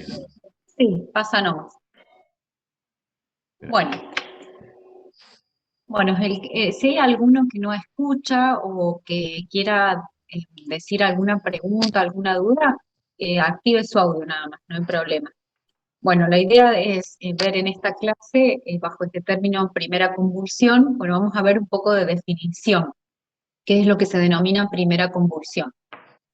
bien. Sí, pasa nomás. Bueno, si hay alguno que no escucha o que quiera decir alguna pregunta, alguna duda, active su audio nada más, no hay problema. Bueno, la idea es ver en esta clase, bajo este término primera convulsión, bueno, vamos a ver un poco de definición. ¿Qué es lo que se denomina primera convulsión?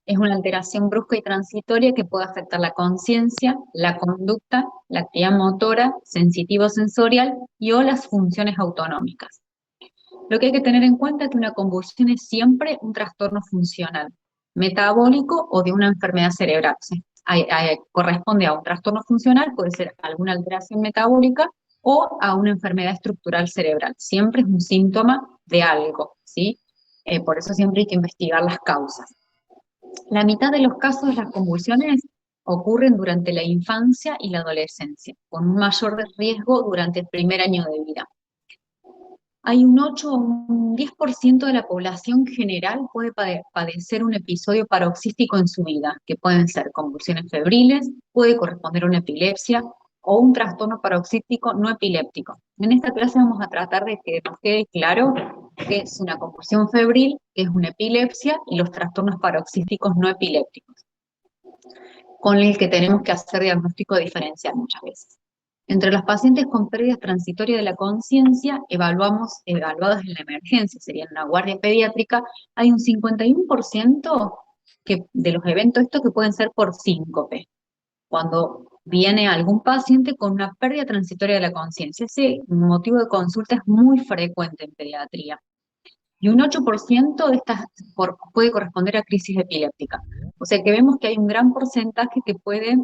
Es una alteración brusca y transitoria que puede afectar la conciencia, la conducta, la actividad motora, sensitivo-sensorial y o las funciones autonómicas. Lo que hay que tener en cuenta es que una convulsión es siempre un trastorno funcional, metabólico o de una enfermedad cerebral. O sea, corresponde a un trastorno funcional, puede ser alguna alteración metabólica o a una enfermedad estructural cerebral. Siempre es un síntoma de algo, ¿sí? Por eso siempre hay que investigar las causas. La mitad de los casos de las convulsiones ocurren durante la infancia y la adolescencia, con un mayor riesgo durante el primer año de vida. Hay un 8 o un 10% de la población general puede padecer un episodio paroxístico en su vida, que pueden ser convulsiones febriles, puede corresponder a una epilepsia o un trastorno paroxístico no epiléptico. En esta clase vamos a tratar de que nos quede claro qué es una convulsión febril, qué es una epilepsia y los trastornos paroxísticos no epilépticos, con el que tenemos que hacer diagnóstico diferencial muchas veces. Entre los pacientes con pérdidas transitorias de la conciencia, evaluados en la emergencia, sería en una guardia pediátrica, hay un 51% de los eventos estos que pueden ser por síncope, cuando viene algún paciente con una pérdida transitoria de la conciencia. Ese motivo de consulta es muy frecuente en pediatría. Y un 8% de estas puede corresponder a crisis epiléptica. O sea que vemos que hay un gran porcentaje que puede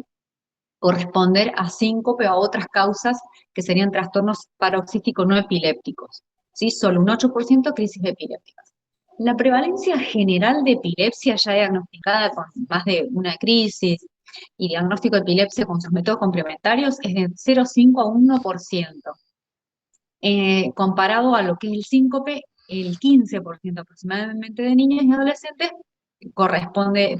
corresponder a síncope o a otras causas que serían trastornos paroxísticos no epilépticos. ¿Sí? Solo un 8% crisis epilépticas. La prevalencia general de epilepsia ya diagnosticada con más de una crisis y diagnóstico de epilepsia con sus métodos complementarios es de 0,5 a 1%. Comparado a lo que es el síncope, el 15% aproximadamente de niños y adolescentes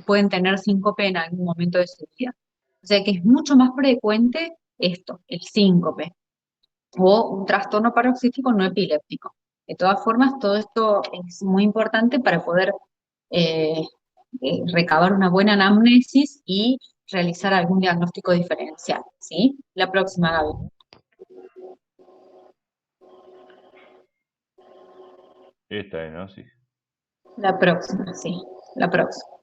pueden tener síncope en algún momento de su vida. O sea que es mucho más frecuente esto, el síncope, o un trastorno paroxístico no epiléptico. De todas formas, todo esto es muy importante para poder eh, recabar una buena anamnesis y realizar algún diagnóstico diferencial, ¿sí? La próxima, Gaby. Esta es, ¿no? Sí. La próxima, sí, la próxima.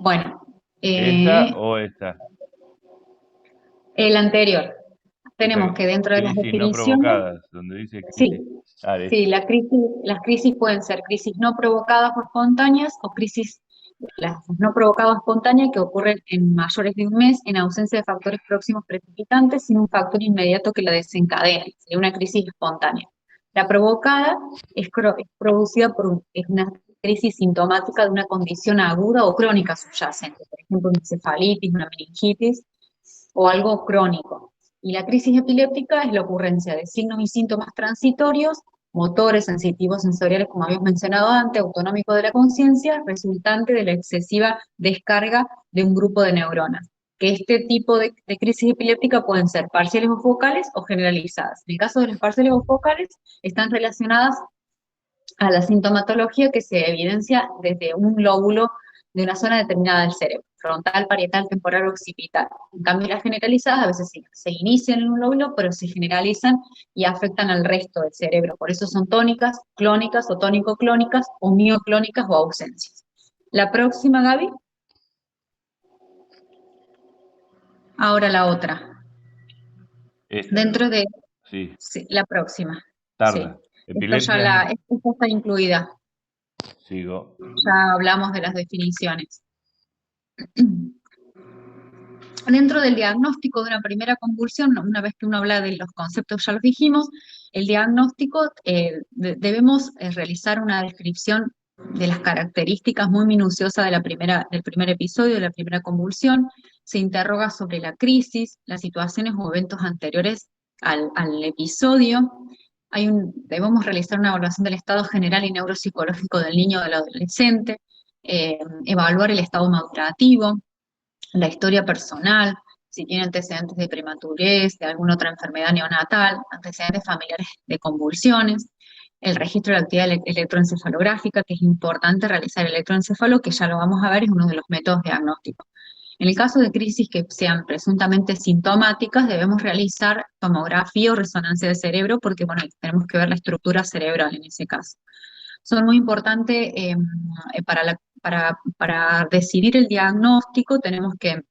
Bueno, ¿Esta o esta? el anterior. Esta Tenemos que dentro de las crisis no definiciones, provocadas, donde dice crisis. sí, Dale, sí, las crisis pueden ser crisis no provocadas o espontáneas o crisis las no provocadas o espontáneas que ocurren en mayores de un mes en ausencia de factores próximos precipitantes sin un factor inmediato que la desencadene. Sería una crisis espontánea. La provocada es producida es una crisis sintomática de una condición aguda o crónica subyacente, por ejemplo, una encefalitis, una meningitis o algo crónico. Y la crisis epiléptica es la ocurrencia de signos y síntomas transitorios, motores, sensitivos, sensoriales, como habíamos mencionado antes, autonómicos de la conciencia, resultante de la excesiva descarga de un grupo de neuronas. Que este tipo de crisis epiléptica pueden ser parciales o focales o generalizadas. En el caso de las parciales o focales, están relacionadas a la sintomatología que se evidencia desde un lóbulo de una zona determinada del cerebro, frontal, parietal, temporal o occipital. En cambio, las generalizadas a veces se inician en un lóbulo, pero se generalizan y afectan al resto del cerebro. Por eso son tónicas, clónicas o tónico-clónicas o mioclónicas o ausencias. La próxima, Gaby. Ahora la otra. esta, ¿no? Dentro de Sí, sí, la próxima. Sí. tarda. Epilepsia no. Esta está incluida. Sigo. Ya hablamos de las definiciones. Dentro del diagnóstico de una primera convulsión, una vez que uno habla de los conceptos, ya los dijimos, el diagnóstico debemos realizar una descripción de las características muy minuciosa de del primer episodio, de la primera convulsión. Se interroga sobre la crisis, las situaciones o eventos anteriores al episodio. debemos realizar una evaluación del estado general y neuropsicológico del niño o del adolescente, evaluar el estado madurativo, la historia personal, si tiene antecedentes de prematurez, de alguna otra enfermedad neonatal, antecedentes familiares de convulsiones, el registro de la actividad electroencefalográfica, que es importante realizar el electroencefalo, que ya lo vamos a ver, es uno de los métodos diagnósticos. En el caso de crisis que sean presuntamente sintomáticas, debemos realizar tomografía o resonancia de cerebro, porque bueno, tenemos que ver la estructura cerebral en ese caso. Son muy importantes para decidir el diagnóstico, tenemos que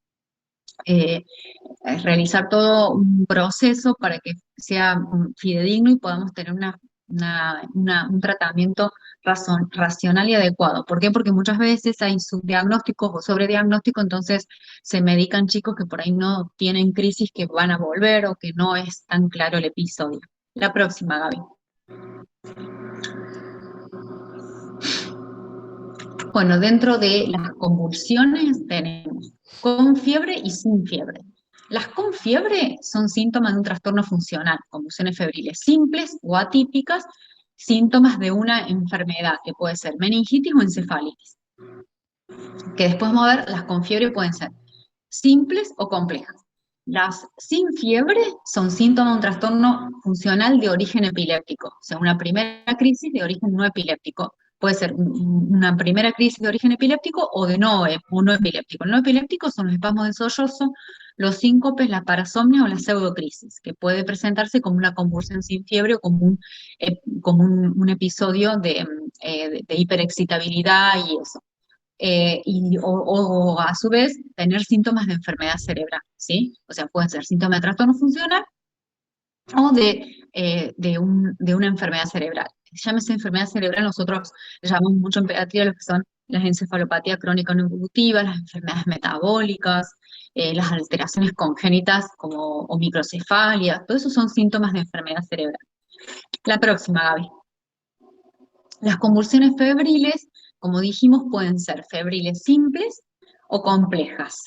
realizar todo un proceso para que sea fidedigno y podamos tener un tratamiento racional y adecuado. ¿Por qué? Porque muchas veces hay subdiagnósticos o sobrediagnósticos, entonces se medican chicos que por ahí no tienen crisis, que van a volver o que no es tan claro el episodio. La próxima, Gaby. Bueno, dentro de las convulsiones tenemos con fiebre y sin fiebre. Las con fiebre son síntomas de un trastorno funcional, convulsiones febriles simples o atípicas, síntomas de una enfermedad que puede ser meningitis o encefalitis. Que después vamos a ver, las con fiebre pueden ser simples o complejas. Las sin fiebre son síntomas de un trastorno funcional de origen epiléptico, o sea, una primera crisis de origen no epiléptico. Puede ser una primera crisis de origen epiléptico o de no epiléptico. El no epiléptico son los espasmos de sollozo, los síncopes, la parasomnia o la pseudocrisis, que puede presentarse como una convulsión sin fiebre o como un episodio de hiperexcitabilidad y eso. O a su vez tener síntomas de enfermedad cerebral, ¿sí? O sea, pueden ser síntomas de trastorno funcional o de una enfermedad cerebral. Llámese enfermedad cerebral, nosotros le llamamos mucho en pediatría lo que son las encefalopatías crónicas no evolutivas, las enfermedades metabólicas, las alteraciones congénitas como o microcefalia, todo eso son síntomas de enfermedad cerebral. La próxima, Gaby. Las convulsiones febriles, como dijimos, pueden ser febriles simples o complejas.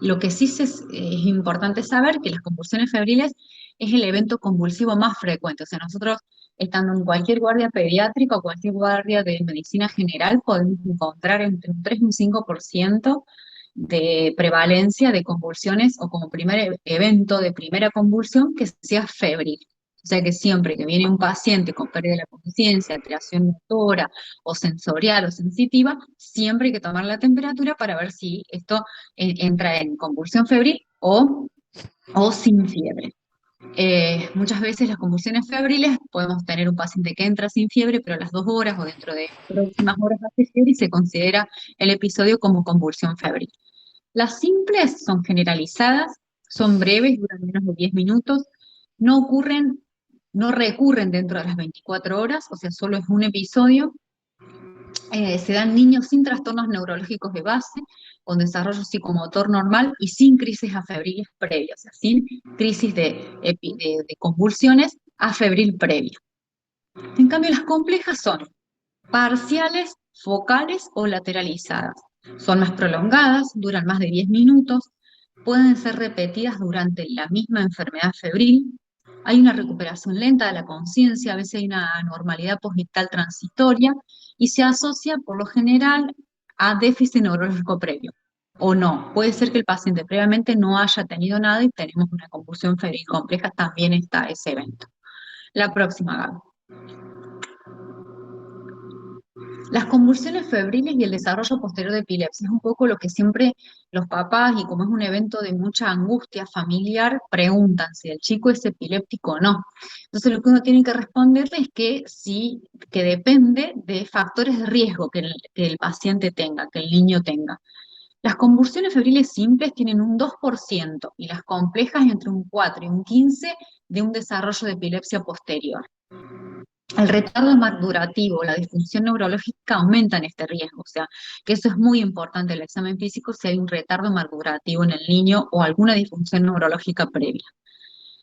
Lo que sí es importante saber que las convulsiones febriles es el evento convulsivo más frecuente. O sea, nosotros, estando en cualquier guardia pediátrica o cualquier guardia de medicina general, podemos encontrar entre un 3 y un 5% de prevalencia de convulsiones o como primer evento de primera convulsión que sea febril. O sea que siempre que viene un paciente con pérdida de la conciencia, alteración motora o sensorial o sensitiva, siempre hay que tomar la temperatura para ver si esto entra en convulsión febril o sin fiebre. Muchas veces las convulsiones febriles podemos tener un paciente que entra sin fiebre, pero a las 2 horas o dentro de próximas horas hace fiebre y se considera el episodio como convulsión febril. Las simples son generalizadas, son breves, duran menos de 10 minutos, no recurren dentro de las 24 horas, o sea, solo es un episodio. Se dan niños sin trastornos neurológicos de base, con desarrollo psicomotor normal y sin crisis afebriles previas, o sea, sin crisis de convulsiones afebril previa. En cambio, las complejas son parciales, focales o lateralizadas. Son más prolongadas, duran más de 10 minutos, pueden ser repetidas durante la misma enfermedad febril. Hay una recuperación lenta de la conciencia, a veces hay una anormalidad postvital transitoria y se asocia por lo general a déficit neurológico previo. O no, puede ser que el paciente previamente no haya tenido nada y tenemos una convulsión febril compleja, también está ese evento. La próxima, Gaby. Las convulsiones febriles y el desarrollo posterior de epilepsia es un poco lo que siempre los papás, y como es un evento de mucha angustia familiar, preguntan si el chico es epiléptico o no. Entonces lo que uno tiene que responderle es que sí, que depende de factores de riesgo que el paciente tenga, que el niño tenga. Las convulsiones febriles simples tienen un 2% y las complejas entre un 4 y un 15% de un desarrollo de epilepsia posterior. El retardo madurativo, la disfunción neurológica aumentan este riesgo, o sea, que eso es muy importante en el examen físico si hay un retardo madurativo en el niño o alguna disfunción neurológica previa.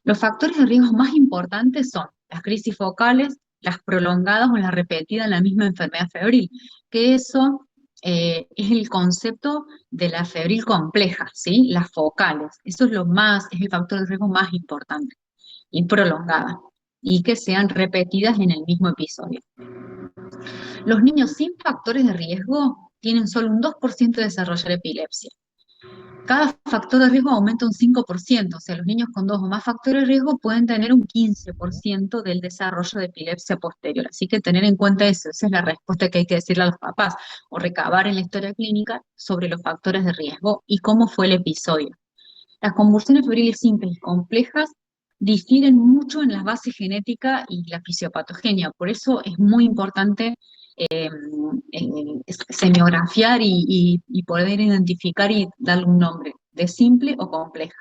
Los factores de riesgo más importantes son las crisis focales, las prolongadas o las repetidas en la misma enfermedad febril, que eso es el concepto de la febril compleja, ¿sí? Las focales, eso es el factor de riesgo más importante y prolongada. y que sean repetidas en el mismo episodio. Los niños sin factores de riesgo tienen solo un 2% de desarrollar epilepsia. Cada factor de riesgo aumenta un 5%, o sea, los niños con 2 o más factores de riesgo pueden tener un 15% del desarrollo de epilepsia posterior. Así que tener en cuenta eso, esa es la respuesta que hay que decirle a los papás, o recabar en la historia clínica sobre los factores de riesgo y cómo fue el episodio. Las convulsiones febriles simples y complejas difieren mucho en la base genética y la fisiopatogenia, por eso es muy importante eh, semiografiar y poder identificar y darle un nombre de simple o compleja.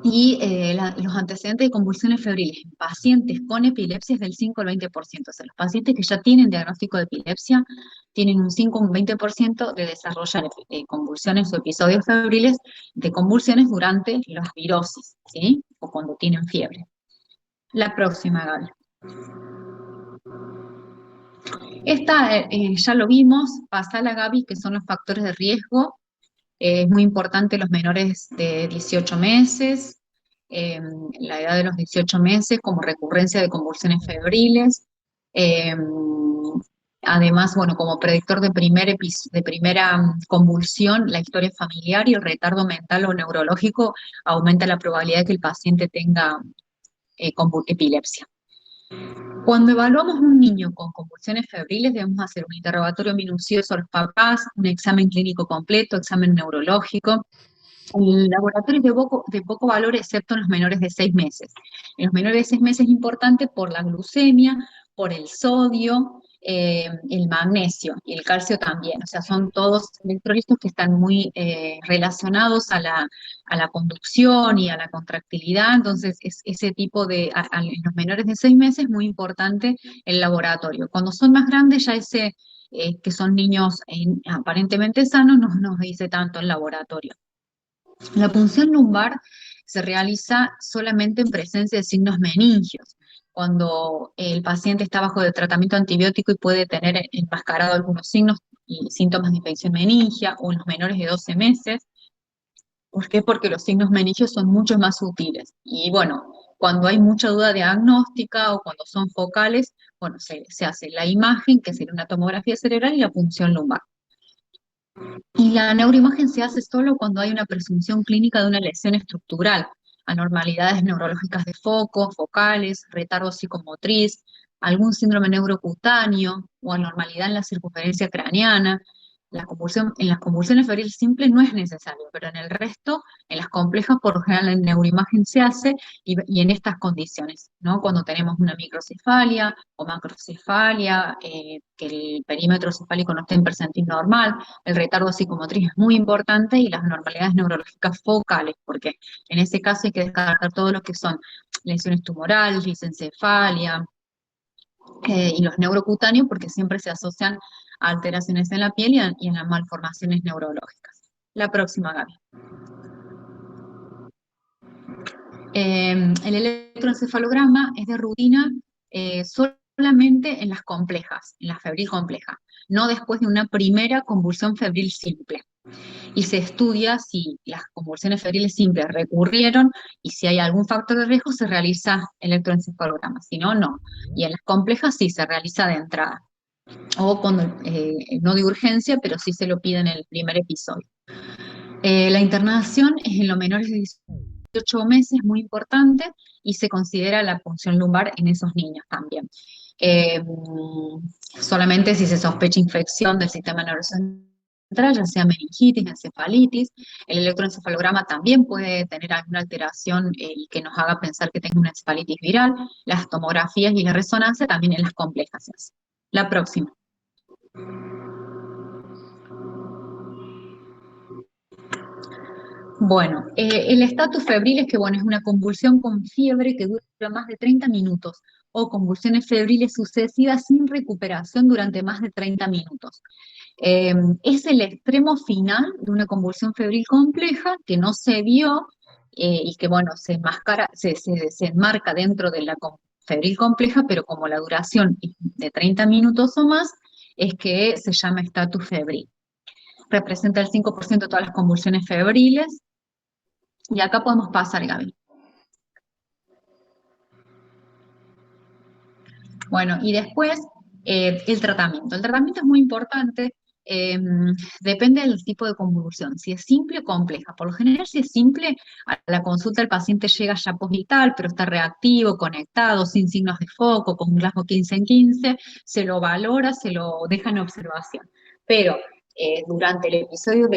Y los antecedentes de convulsiones febriles en pacientes con epilepsia es del 5 al 20%. O sea, los pacientes que ya tienen diagnóstico de epilepsia tienen un 5 o un 20% de desarrollar convulsiones o episodios febriles de convulsiones durante las virosis, ¿sí? O cuando tienen fiebre. La próxima, Gaby. Esta ya lo vimos, pasala, Gaby, que son los factores de riesgo. Es muy importante los menores de 18 meses, la edad de los 18 meses como recurrencia de convulsiones febriles. eh, Además, bueno, como predictor de primera convulsión, la historia familiar y el retardo mental o neurológico aumenta la probabilidad de que el paciente tenga epilepsia. Cuando evaluamos un niño con convulsiones febriles, debemos hacer un interrogatorio minucioso a los papás, un examen clínico completo, examen neurológico. El laboratorio es de poco valor, excepto en los menores de 6 meses. En los menores de 6 meses es importante por la glucemia, por el sodio, el magnesio y el calcio también. O sea, son todos electrolitos que están muy relacionados a la conducción y a la contractilidad. Entonces, ese tipo en los menores de 6 meses es muy importante el laboratorio. Cuando son más grandes, ya que son niños aparentemente sanos, no nos dice tanto el laboratorio. La punción lumbar se realiza solamente en presencia de signos meningios, cuando el paciente está bajo de tratamiento antibiótico y puede tener enmascarado algunos signos y síntomas de infección meningia, o en los menores de 12 meses. ¿Por qué? Porque los signos meningios son mucho más sutiles. Y bueno, cuando hay mucha duda diagnóstica o cuando son focales, bueno, se hace la imagen, que sería una tomografía cerebral, y la punción lumbar. Y la neuroimagen se hace solo cuando hay una presunción clínica de una lesión estructural, anormalidades neurológicas de foco, focales, retardo psicomotriz, algún síndrome neurocutáneo o anormalidad en la circunferencia craneana. En las convulsiones febriles simples no es necesario, pero en el resto, en las complejas, por lo general la neuroimagen se hace y en estas condiciones, ¿no? Cuando tenemos una microcefalia o macrocefalia, que el perímetro cefálico no esté en percentil normal, el retardo psicomotriz es muy importante y las anormalidades neurológicas focales, porque en ese caso hay que descartar todo lo que son lesiones tumorales, lisencefalia y los neurocutáneos, porque siempre se asocian a alteraciones en la piel y en las malformaciones neurológicas. La próxima, Gaby. El electroencefalograma es de rutina solamente en las complejas, en la febril compleja, no después de una primera convulsión febril simple. Y se estudia si las convulsiones febriles simples recurrieron y si hay algún factor de riesgo se realiza electroencefalograma, si no, no. Y en las complejas sí se realiza de entrada, o cuando, no de urgencia, pero sí se lo pide en el primer episodio. La internación es en los menores de 18 meses, muy importante, y se considera la punción lumbar en esos niños también. Solamente si se sospecha infección del sistema nervioso central, ya sea meningitis, encefalitis. El electroencefalograma también puede tener alguna alteración y que nos haga pensar que tenga una encefalitis viral. Las tomografías y la resonancia también en las complejas. La próxima. Bueno, el estatus febril es que, bueno, es una convulsión con fiebre que dura más de 30 minutos o convulsiones febriles sucesivas sin recuperación durante más de 30 minutos. Es el extremo final de una convulsión febril compleja que no se vio y que, bueno, se enmarca dentro de la febril compleja, pero como la duración es de 30 minutos o más, es que se llama estatus febril. Representa el 5% de todas las convulsiones febriles. Y acá podemos pasar, Gaby. Bueno, y después el tratamiento. El tratamiento es muy importante, eh, depende del tipo de convulsión, si es simple o compleja. Por lo general, si es simple, a la consulta el paciente llega ya postvital, pero está reactivo, conectado, sin signos de foco, con un Glasgow 15 en 15, se lo valora, se lo deja en observación. Pero durante el episodio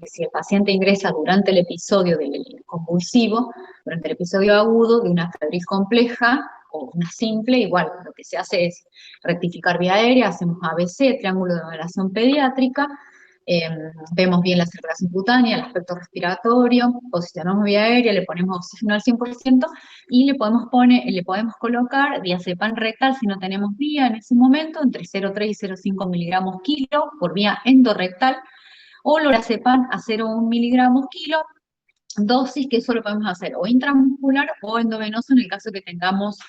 si el paciente ingresa durante el episodio del convulsivo, durante el episodio agudo de una febril compleja o una simple, igual lo que se hace es rectificar vía aérea, hacemos ABC, triángulo de evaluación pediátrica, eh, vemos bien la circulación cutánea, el aspecto respiratorio, posicionamos vía aérea, le ponemos oxígeno al 100% y le podemos colocar diazepam rectal si no tenemos vía en ese momento, entre 0,3 y 0,5 miligramos kilo por vía endorrectal, o lorazepam a 0,1 miligramos kilo, dosis que eso lo podemos hacer o intramuscular o endovenoso en el caso que tengamos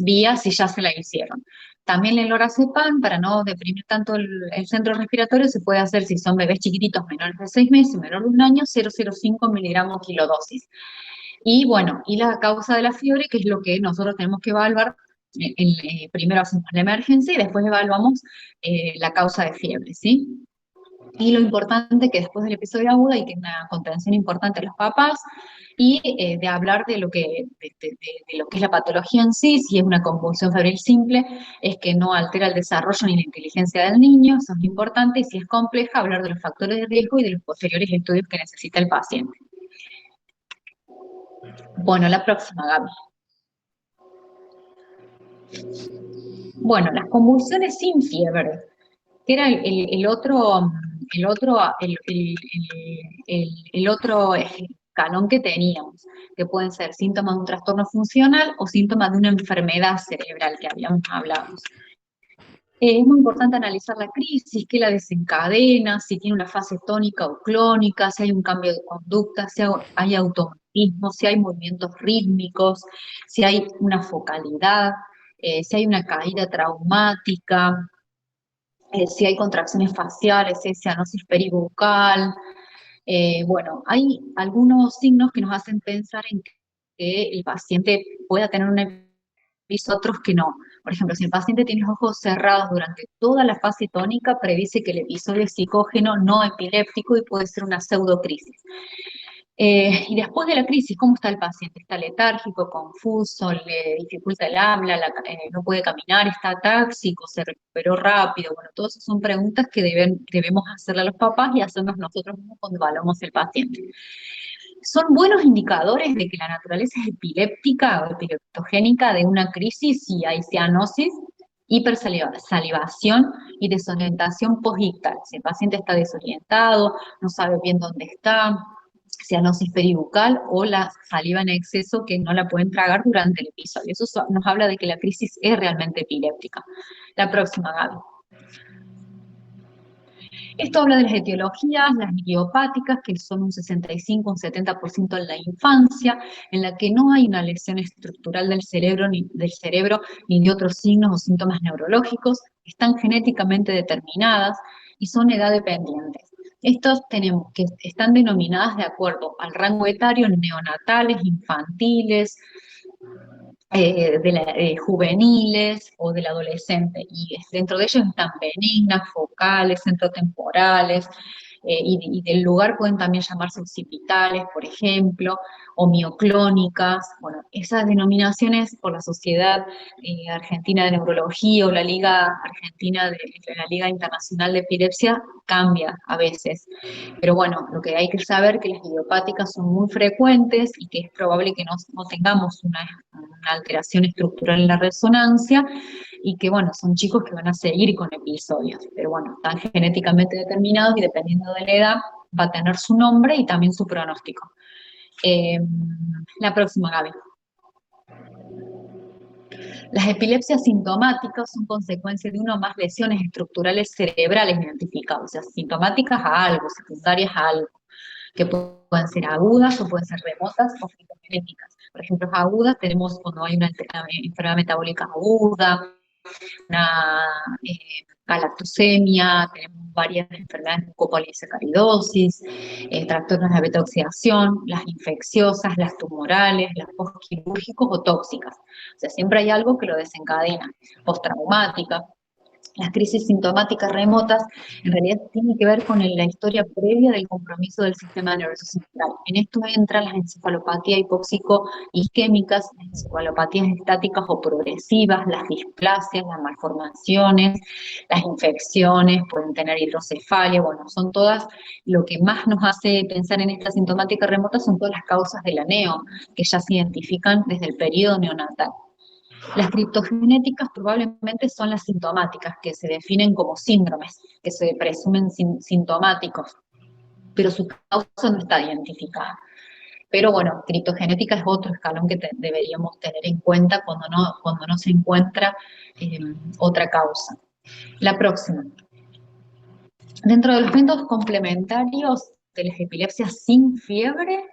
vía si ya se la hicieron. También el lorazepam, para no deprimir tanto el centro respiratorio, se puede hacer si son bebés chiquititos menores de 6 meses, menor de un año, 0,05 miligramos kilodosis. Y bueno, y la causa de la fiebre, que es lo que nosotros tenemos que evaluar. Primero hacemos la emergencia y después evaluamos la causa de fiebre, ¿sí? Y lo importante es que después del episodio agudo hay que una contención importante de los papás y de hablar de lo de lo que es la patología en sí. Si es una convulsión febril simple, es que no altera el desarrollo ni la inteligencia del niño, eso es lo importante, y si es compleja, hablar de los factores de riesgo y de los posteriores estudios que necesita el paciente. Bueno, la próxima, Gaby. Bueno, las convulsiones sin fiebre, que era el otro escalón que teníamos, que pueden ser síntomas de un trastorno funcional o síntomas de una enfermedad cerebral que habíamos hablado. Es muy importante analizar la crisis, qué la desencadena, si tiene una fase tónica o clónica, si hay un cambio de conducta, si hay automatismo, si hay movimientos rítmicos, si hay una focalidad, si hay una caída traumática, si hay contracciones faciales, si hay cianosis peribucal. Bueno, hay algunos signos que nos hacen pensar en que el paciente pueda tener un episodio, otros que no. Por ejemplo, si el paciente tiene los ojos cerrados durante toda la fase tónica, predice que el episodio es psicógeno no epiléptico y puede ser una pseudocrisis. Y después de la crisis, ¿cómo está el paciente? ¿Está letárgico, confuso, le dificulta el habla, no puede caminar, está atáxico, se recuperó rápido? Bueno, todas esas son preguntas que debemos hacerle a los papás y hacernos nosotros mismos cuando evaluamos el paciente. Son buenos indicadores de que la naturaleza es epiléptica o epileptogénica de una crisis si hay cianosis, hipersalivación y desorientación posictal. Si el paciente está desorientado, no sabe bien dónde está, cianosis peribucal o la saliva en exceso que no la pueden tragar durante el episodio. Eso nos habla de que la crisis es realmente epiléptica. La próxima, Gaby. Esto habla de las etiologías, las idiopáticas, que son un 65, un 70% en la infancia, en la que no hay una lesión estructural del cerebro, ni de otros signos o síntomas neurológicos, están genéticamente determinadas y son edad dependientes. Estos tenemos que están denominadas de acuerdo al rango etario, neonatales, infantiles, juveniles o del adolescente, y dentro de ellos están benignas, focales, centrotemporales, y del lugar pueden también llamarse occipitales, por ejemplo, o mioclónicas. Bueno, esas denominaciones por la Sociedad Argentina de Neurología o la Liga Argentina la Liga Internacional de Epilepsia cambia a veces. Pero bueno, lo que hay que saber es que las idiopáticas son muy frecuentes y que es probable que no tengamos una alteración estructural en la resonancia y que, bueno, son chicos que van a seguir con episodios, pero bueno, están genéticamente determinados y dependiendo de la edad va a tener su nombre y también su pronóstico. La próxima, Gaby. Las epilepsias sintomáticas son consecuencia de una o más lesiones estructurales cerebrales identificadas, o sea, sintomáticas a algo, secundarias a algo, que pueden ser agudas o pueden ser remotas o fitogenéticas. Por ejemplo, agudas tenemos cuando hay una enfermedad metabólica aguda, una galactosemia, tenemos varias enfermedades mucopoliosacaridosis, trastornos de beta-oxidación, las infecciosas, las tumorales, las postquirúrgicos o tóxicas. O sea, siempre hay algo que lo desencadena, postraumática. Las crisis sintomáticas remotas en realidad tienen que ver con la historia previa del compromiso del sistema nervioso central. En esto entran las encefalopatías hipóxico-isquémicas, las encefalopatías estáticas o progresivas, las displasias, las malformaciones, las infecciones, pueden tener hidrocefalia, bueno, son todas, lo que más nos hace pensar en esta sintomática remota son todas las causas de la neo, que ya se identifican desde el periodo neonatal. Las criptogenéticas probablemente son las sintomáticas, que se definen como síndromes, que se presumen sintomáticos, pero su causa no está identificada. Pero bueno, criptogenética es otro escalón que deberíamos tener en cuenta cuando no se encuentra otra causa. La próxima. Dentro de los métodos complementarios de las epilepsias sin fiebre,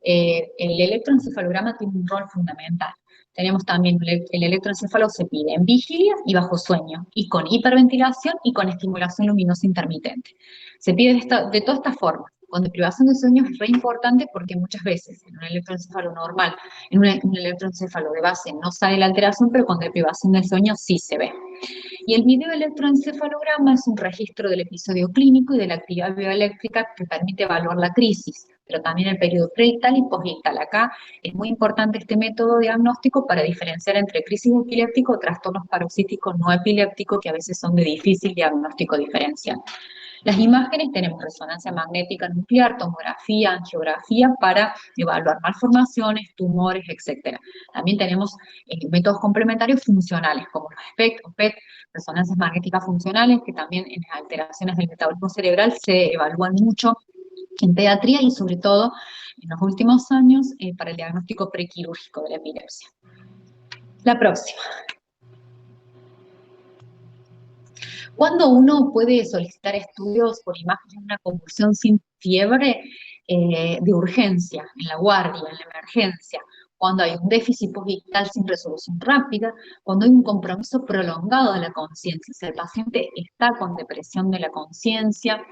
el electroencefalograma tiene un rol fundamental. Tenemos también el electroencefalo se pide en vigilia y bajo sueño, y con hiperventilación y con estimulación luminosa intermitente. Se pide de todas estas formas. Con deprivación de sueño es re importante porque muchas veces en un electroencefalo normal, en un electroencefalo de base no sale la alteración, pero con deprivación de sueño sí se ve. Y el videoelectroencefalograma es un registro del episodio clínico y de la actividad bioeléctrica que permite evaluar la crisis, pero también el periodo preictal y posictal. Acá es muy importante este método diagnóstico para diferenciar entre crisis epiléptica o trastornos paroxísticos no epilépticos, que a veces son de difícil diagnóstico diferencial. Las imágenes tenemos resonancia magnética nuclear, tomografía, angiografía para evaluar malformaciones, tumores, etc. También tenemos métodos complementarios funcionales como los SPECT o PET, resonancias magnéticas funcionales, que también en las alteraciones del metabolismo cerebral se evalúan mucho en pediatría y sobre todo en los últimos años para el diagnóstico prequirúrgico de la epilepsia. La próxima. ¿Cuándo uno puede solicitar estudios por imagen de una convulsión sin fiebre? De urgencia, en la guardia, en la emergencia, cuando hay un déficit posvital sin resolución rápida, cuando hay un compromiso prolongado de la conciencia, si el paciente está con depresión de la conciencia,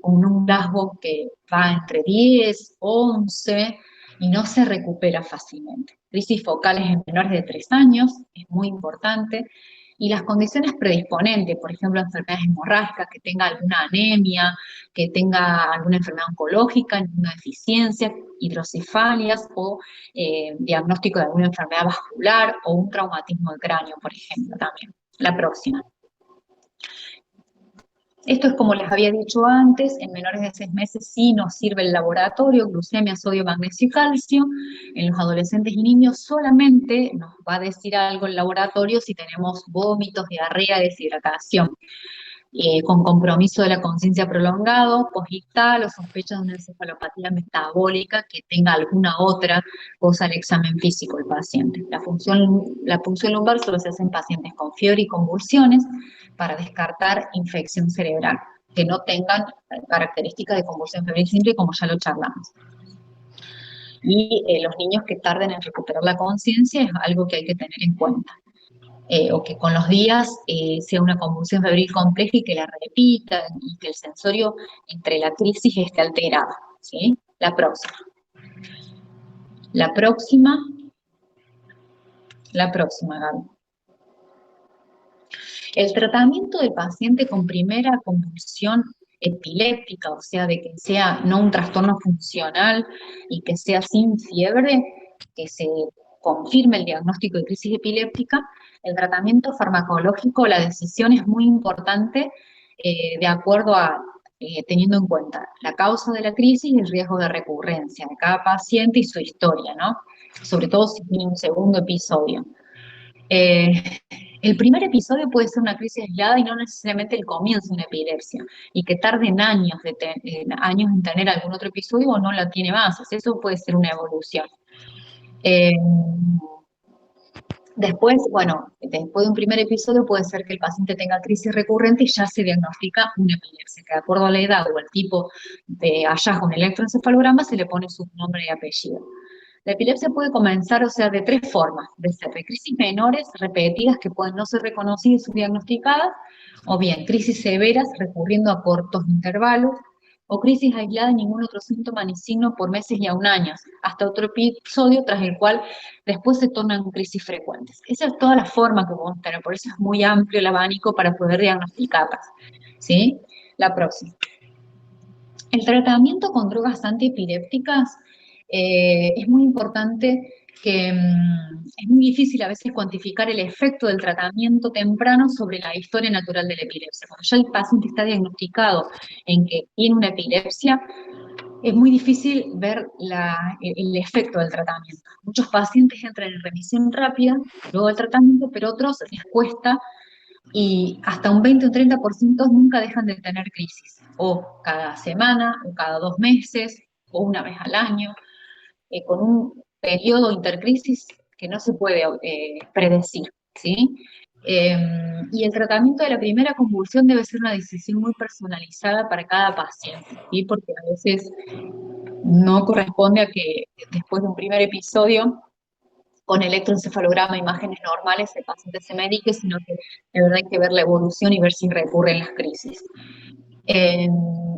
con un rasgo que va entre 10, 11 y no se recupera fácilmente. Crisis focales en menores de 3 años, es muy importante. Y las condiciones predisponentes, por ejemplo, enfermedades hemorrágicas, que tenga alguna anemia, que tenga alguna enfermedad oncológica, alguna deficiencia, hidrocefalias o diagnóstico de alguna enfermedad vascular o un traumatismo del cráneo, por ejemplo, también. La próxima. Esto es como les había dicho antes, en menores de 6 meses sí nos sirve el laboratorio, glucemia, sodio, magnesio y calcio. En los adolescentes y niños solamente nos va a decir algo el laboratorio si tenemos vómitos, diarrea, deshidratación. Con compromiso de la conciencia prolongado, posictal o sospecha de una encefalopatía metabólica que tenga alguna otra cosa al examen físico del paciente. La punción lumbar solo se hace en pacientes con fiebre y convulsiones para descartar infección cerebral, que no tengan características de convulsión febril simple, como ya lo charlamos. Y los niños que tarden en recuperar la conciencia es algo que hay que tener en cuenta. O que con los días sea una convulsión febril compleja y que la repita y que el sensorio entre la crisis esté alterado, ¿sí? La próxima. La próxima, Gaby. El tratamiento del paciente con primera convulsión epiléptica, o sea, de que sea no un trastorno funcional y que sea sin fiebre, que se confirme el diagnóstico de crisis epiléptica, el tratamiento farmacológico, la decisión es muy importante de acuerdo a, teniendo en cuenta la causa de la crisis y el riesgo de recurrencia de cada paciente y su historia, ¿no? Sobre todo si tiene un segundo episodio. El primer episodio puede ser una crisis aislada y no necesariamente el comienzo de una epilepsia, y que tarden años en tener algún otro episodio o no la tiene más, o sea, eso puede ser una evolución. Después, bueno, después de un primer episodio puede ser que el paciente tenga crisis recurrente y ya se diagnostica una epilepsia, que de acuerdo a la edad o el tipo de hallazgo en el electroencefalograma se le pone su nombre y apellido. La epilepsia puede comenzar, o sea, de tres formas, de ser de crisis menores repetidas que pueden no ser reconocidas y subdiagnosticadas, o bien crisis severas recurriendo a cortos intervalos, o crisis aislada y ningún otro síntoma ni signo por meses y aún años, hasta otro episodio tras el cual después se tornan crisis frecuentes. Esa es toda la forma que podemos tener, por eso es muy amplio el abanico para poder diagnosticarlas, ¿sí? La próxima. El tratamiento con drogas antiepilépticas es muy importante que es muy difícil a veces cuantificar el efecto del tratamiento temprano sobre la historia natural de la epilepsia. Cuando ya el paciente está diagnosticado en que tiene una epilepsia, es muy difícil ver el efecto del tratamiento. Muchos pacientes entran en remisión rápida luego del tratamiento, pero otros les cuesta y hasta un 20 o 30% nunca dejan de tener crisis, o cada semana, o cada 2 meses, o una vez al año, con un periodo intercrisis que no se puede predecir, ¿sí? Y el tratamiento de la primera convulsión debe ser una decisión muy personalizada para cada paciente, ¿sí? Porque a veces no corresponde a que después de un primer episodio con electroencefalograma, imágenes normales, el paciente se medique, sino que de verdad hay que ver la evolución y ver si recurren las crisis.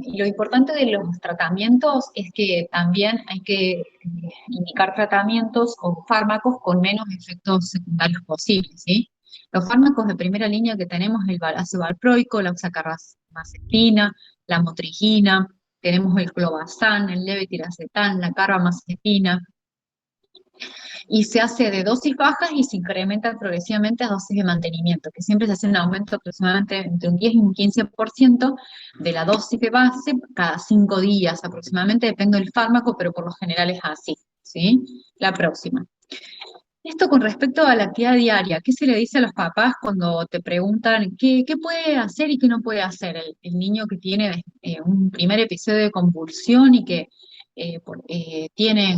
Y lo importante de los tratamientos es que también hay que indicar tratamientos o fármacos con menos efectos secundarios posibles, ¿sí? Los fármacos de primera línea que tenemos es el ácido valproico, la oxacarbazepina, la motrigina, tenemos el clobazam, el levetiracetam, la carbamazepina, y se hace de dosis bajas y se incrementa progresivamente a dosis de mantenimiento, que siempre se hace un aumento aproximadamente entre un 10 y un 15% de la dosis de base cada 5 días aproximadamente, depende del fármaco, pero por lo general es así, ¿sí? La próxima. Esto con respecto a la actividad diaria, ¿qué se le dice a los papás cuando te preguntan qué puede hacer y qué no puede hacer el niño que tiene un primer episodio de convulsión y que tiene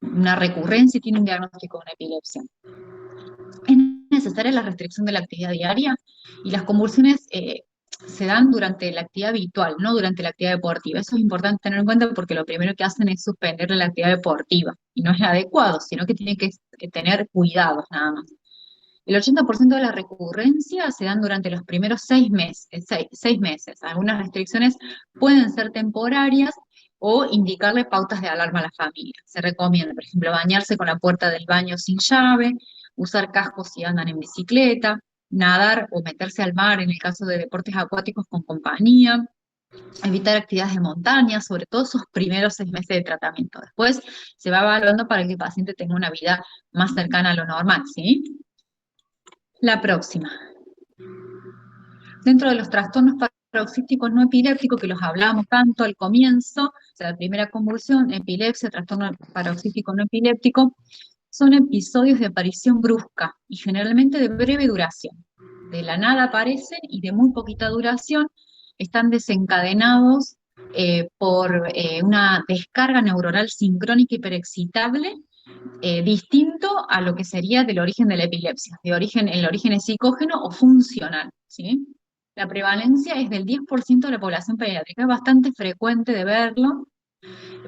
una recurrencia y tiene un diagnóstico de una epilepsia? Es necesaria la restricción de la actividad diaria y las convulsiones se dan durante la actividad habitual, no durante la actividad deportiva. Eso es importante tener en cuenta porque lo primero que hacen es suspender la actividad deportiva y no es adecuado, sino que tiene que tener cuidados nada más. El 80% de la recurrencia se dan durante los primeros 6 meses, 6 meses. Algunas restricciones pueden ser temporarias o indicarle pautas de alarma a la familia. Se recomienda, por ejemplo, bañarse con la puerta del baño sin llave, usar cascos si andan en bicicleta, nadar o meterse al mar en el caso de deportes acuáticos con compañía, evitar actividades de montaña, sobre todo esos primeros 6 meses de tratamiento. Después se va evaluando para que el paciente tenga una vida más cercana a lo normal, ¿sí? La próxima. Dentro de los trastornos paroxísticos no epilépticos, que los hablábamos tanto al comienzo, o sea, la primera convulsión, epilepsia, trastorno paroxístico no epiléptico, son episodios de aparición brusca y generalmente de breve duración. De la nada aparecen y de muy poquita duración, están desencadenados por una descarga neuronal sincrónica hiperexcitable distinto a lo que sería del origen de la epilepsia. El origen es psicógeno o funcional, ¿sí? La prevalencia es del 10% de la población pediátrica, es bastante frecuente de verlo,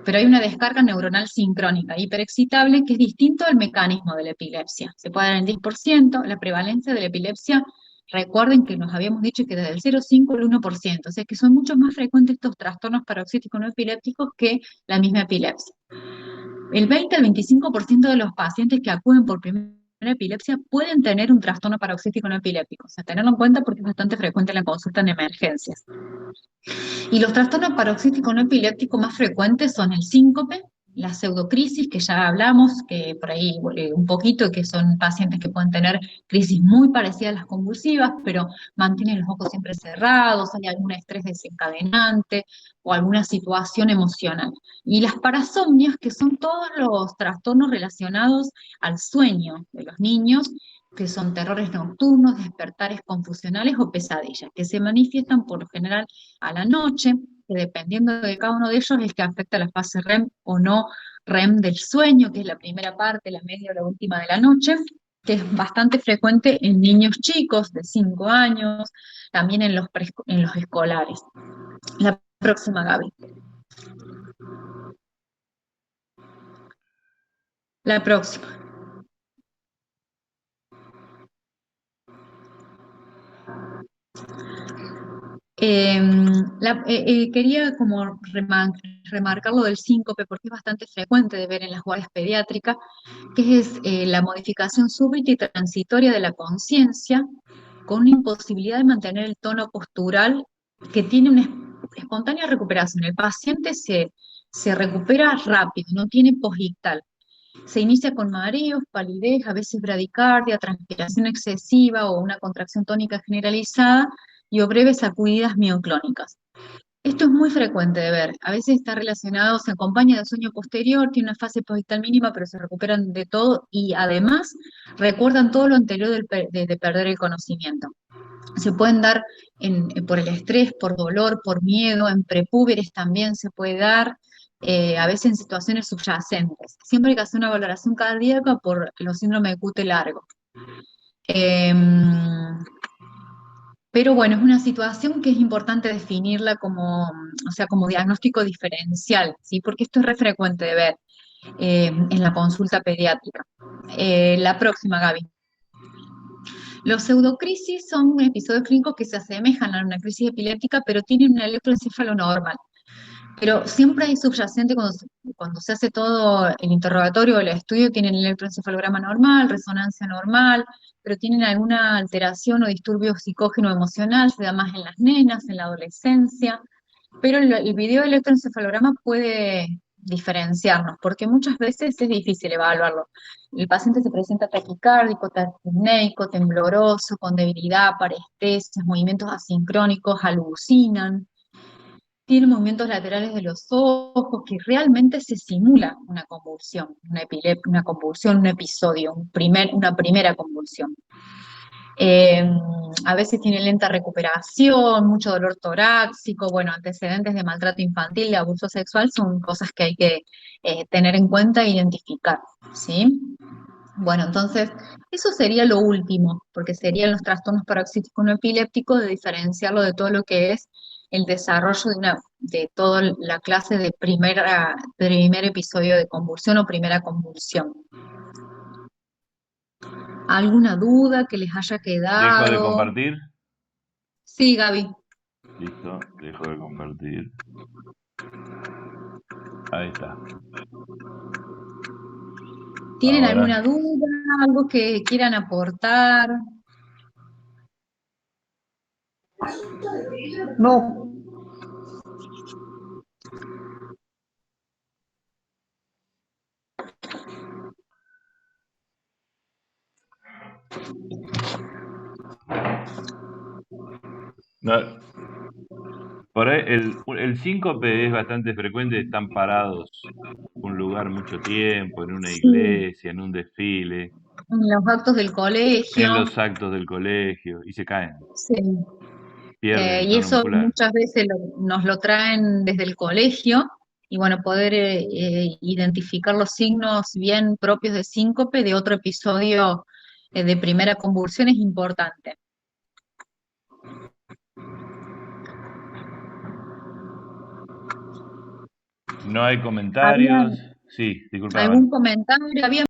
pero hay una descarga neuronal sincrónica hiperexcitable que es distinto al mecanismo de la epilepsia. Se puede dar el 10%, la prevalencia de la epilepsia, recuerden que nos habíamos dicho que desde el 0,5 al 1%, o sea que son mucho más frecuentes estos trastornos paroxísticos no epilépticos que la misma epilepsia. El 20 al 25% de los pacientes que acuden por primera epilepsia pueden tener un trastorno paroxístico no epiléptico. O sea, tenerlo en cuenta porque es bastante frecuente en la consulta en emergencias. Y los trastornos paroxísticos no epilépticos más frecuentes son el síncope, la pseudocrisis, que ya hablamos, que por ahí un poquito, que son pacientes que pueden tener crisis muy parecidas a las convulsivas, pero mantienen los ojos siempre cerrados, hay algún estrés desencadenante o alguna situación emocional. Y las parasomnias, que son todos los trastornos relacionados al sueño de los niños, que son terrores nocturnos, despertares confusionales o pesadillas, que se manifiestan por lo general a la noche, que dependiendo de cada uno de ellos es que afecta la fase REM o no REM del sueño, que es la primera parte, la media o la última de la noche, que es bastante frecuente en niños chicos de 5 años, también en los escolares. La próxima, Gaby. La próxima. Quería como remarcar lo del síncope porque es bastante frecuente de ver en las guardias pediátricas, que es la modificación súbita y transitoria de la conciencia con una imposibilidad de mantener el tono postural que tiene una espontánea recuperación. El paciente se recupera rápido, no tiene posictal. Se inicia con mareos, palidez, a veces bradicardia, transpiración excesiva o una contracción tónica generalizada y o breves sacudidas mioclónicas. Esto es muy frecuente de ver. A veces está relacionado, se acompaña de sueño posterior, tiene una fase posictal mínima, pero se recuperan de todo y además recuerdan todo lo anterior de perder el conocimiento. Se pueden dar por el estrés, por dolor, por miedo, en prepúberes también se puede dar, a veces en situaciones subyacentes. Siempre hay que hacer una valoración cardíaca por los síndromes de QT largo. Pero bueno, es una situación que es importante definirla como, o sea, como diagnóstico diferencial, ¿sí? Porque esto es re frecuente de ver en la consulta pediátrica. La próxima, Gaby. Los pseudocrisis son episodios clínicos que se asemejan a una crisis epiléptica, pero tienen un electroencéfalo normal. Pero siempre hay subyacente cuando se hace todo el interrogatorio o el estudio, tienen el electroencefalograma normal, resonancia normal, pero tienen alguna alteración o disturbio psicógeno emocional, se da más en las nenas, en la adolescencia. Pero el video electroencefalograma puede diferenciarnos, porque muchas veces es difícil evaluarlo. El paciente se presenta taquicárdico, taquipneico, tembloroso, con debilidad, parestesias, movimientos asincrónicos, alucinan, tiene movimientos laterales de los ojos, que realmente se simula una convulsión, una convulsión, un episodio, una primera convulsión. Eh, a veces tiene lenta recuperación, mucho dolor torácico, bueno, antecedentes de maltrato infantil, de abuso sexual, son cosas que hay que tener en cuenta e identificar, ¿sí? Bueno, entonces, eso sería lo último, porque serían los trastornos paroxísticos no epilépticos, de diferenciarlo de todo lo que es el desarrollo de toda la clase de primer episodio de convulsión o primera convulsión. ¿Alguna duda que les haya ¿Dejo de quedado? compartir? Sí, Gaby. Listo, dejo de compartir. Ahí está. ¿Tienen Ahora, alguna duda? ¿Algo que quieran aportar? No, no, por ahí el síncope es bastante frecuente, están parados en un lugar mucho tiempo, en una Sí, iglesia, en un desfile, en los actos del en colegio. los actos del colegio, y se caen, Sí. pierden el Y tono eso muscular. muchas veces nos lo traen desde el colegio y bueno, poder identificar los signos bien propios de síncope de otro episodio de primera convulsión es importante. No hay ¿Había comentarios. Sí, disculpame. algún comentario? ¿Había